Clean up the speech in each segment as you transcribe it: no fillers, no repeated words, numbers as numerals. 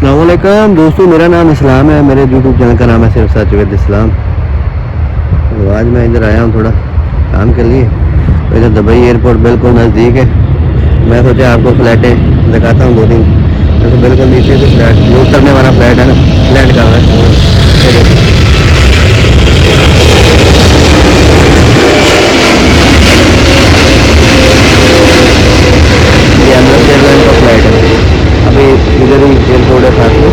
अस्सलाम वालेकुम दोस्तों, मेरा नाम इस्लाम है। मेरे यूट्यूब चैनल का नाम है सिर्फ सच विद इस्लाम। तो आज मैं इधर आया हूँ थोड़ा काम के लिए। तो इधर दुबई एयरपोर्ट बिल्कुल नज़दीक है। मैं सोचा आपको फ्लैटें दिखाता हूँ 2 दिन। तो बिल्कुल नीचे से फ्लैट, जो उतरने वाला फ्लैट है ना, लैंड कर रहा है। ये एमरेट्स एयरलाइन का फ्लाइट है। अभी इधर ही एयरपोर्ट है साथ में,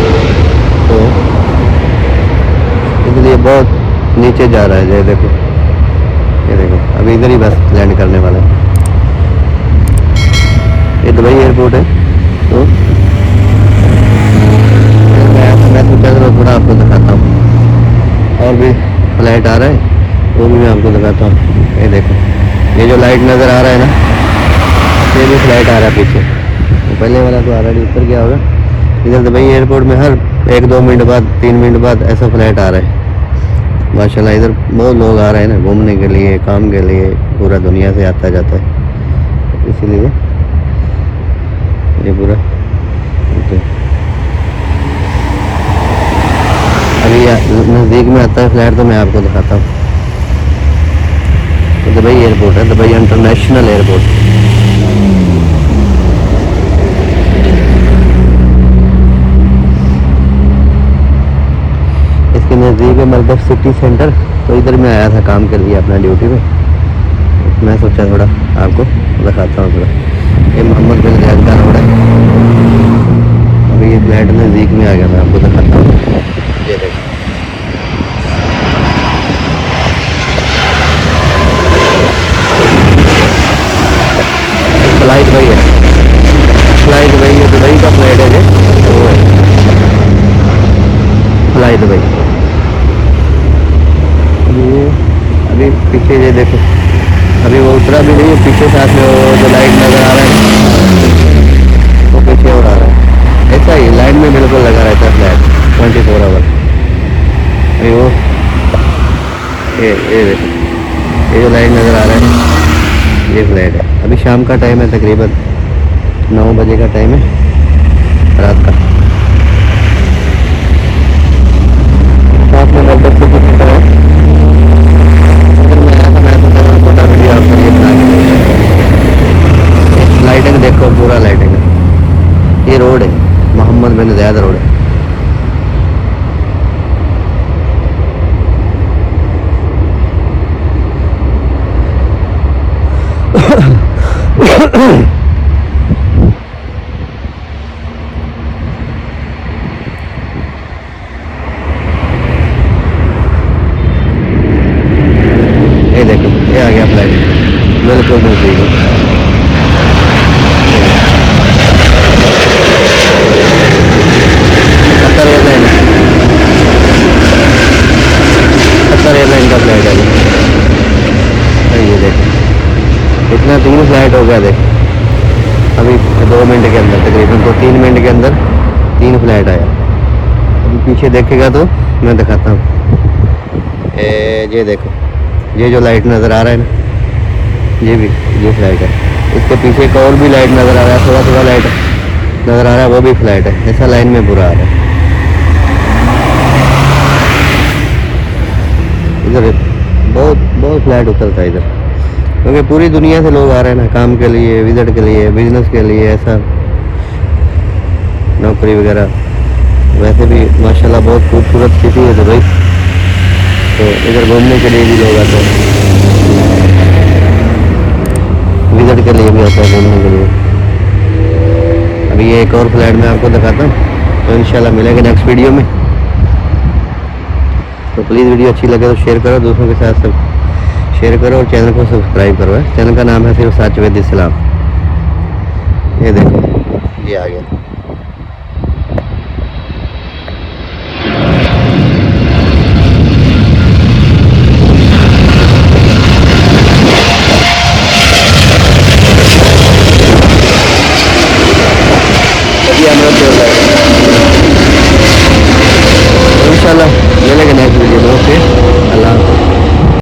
तो इसलिए बहुत नीचे जा रहा है। ये देखो अभी इधर ही बस लैंड करने वाला है। ये दुबई एयरपोर्ट है। तो मैं सोचा चलो थोड़ा आपको दिखाता हूँ। और भी फ्लाइट आ रहा है, वो भी मैं आपको दिखाता हूँ। ये देखो, ये जो लाइट नज़र आ रहा है ना, ये भी फ्लाइट आ रहा है पीछे। तो पहले वाला तो ऑलरेडी ऊपर गया होगा। इधर दुबई एयरपोर्ट में हर 1-2 मिनट बाद, 3 मिनट बाद ऐसा फ्लाइट आ रहा है। माशाल्लाह इधर बहुत लोग आ रहे हैं ना घूमने के लिए, काम के लिए, पूरा दुनिया से आता जाता है, इसीलिए ये पूरा अभी नज़दीक में आता है फ्लाइट, तो मैं आपको दिखाता हूँ। तो दुबई एयरपोर्ट है, दुबई इंटरनेशनल एयरपोर्ट। इसके नज़दीक है मलबस सिटी सेंटर। तो इधर मैं आया था काम के लिए अपना ड्यूटी में। मैं सोचा थोड़ा आपको दिखाता हूँ थोड़ा। ये मोहम्मद बिन जायद का रोड है। अभी ये फ्लैट नज़दीक में आ गया, मैं आपको दिखाता हूँ। ये देखो, फ्लाइट वही है, फ्लाइट वही है, दुबई का फ्लाइट है। ये वो है फ्लाइट दुबई। ये अभी पीछे ये देखो, अभी वो उतरा भी नहीं है। पीछे साथ में वो जो लाइट नज़र आ रहा है वो पीछे और आ रहा है। ऐसा ही लाइन में बिल्कुल लगा रहता है फ्लैट 24 आवर। अभी वो ये देखो, ये जो लाइट नज़र आ रहा है ये फ्लैट है। अभी शाम का टाइम है, तकरीबन 9 बजे का टाइम है रात का। साथ में लगभग कुछ है। लाइटिंग देखो, पूरा लाइटिंग है। ये रोड है, मोहम्मद बिन जायद रोड है। ये देखो, ये आ गया फ्लाइट बिल्कुल नज़दीक है। कतर एयरलाइन, कतर एयरलाइन का फ्लाइट है ये देखो। इतना 3 फ्लाइट हो गया देखो। अभी 2 मिनट के अंदर, तकरीबन तो 3 मिनट के अंदर 3 फ्लाइट आया। अभी पीछे देखेगा तो मैं दिखाता हूँ। ये देखो, ये जो लाइट नज़र आ रहा है ना, ये भी ये फ्लाइट है। इसके पीछे एक और भी लाइट नज़र आ रहा है, थोड़ा थोड़ा लाइट नज़र आ रहा है, वो भी फ्लाइट है। ऐसा लाइन में पूरा आ रहा है। इधर बहुत बहुत फ्लाइट उतरता है इधर, क्योंकि पूरी दुनिया से लोग आ रहे हैं ना काम के लिए, विजिट के लिए, बिजनेस के लिए, ऐसा नौकरी वगैरह। वैसे भी माशाल्लाह बहुत खूबसूरत सिटी है दुबई, तो इधर घूमने के लिए भी लोग आते हैं, विजिट के लिए भी आता है, घूमने के लिए। अभी ये एक और फ्लाइट मैं आपको दिखाता हूँ, तो इंशाल्लाह मिलेंगे नेक्स्ट वीडियो में। तो प्लीज़ वीडियो अच्छी लगे तो शेयर करो, दोस्तों के साथ सब शेयर करो, और चैनल को सब्सक्राइब करो। चैनल का नाम है सिर्फ सच विद इस्लाम। ये देखो, ये आ गया।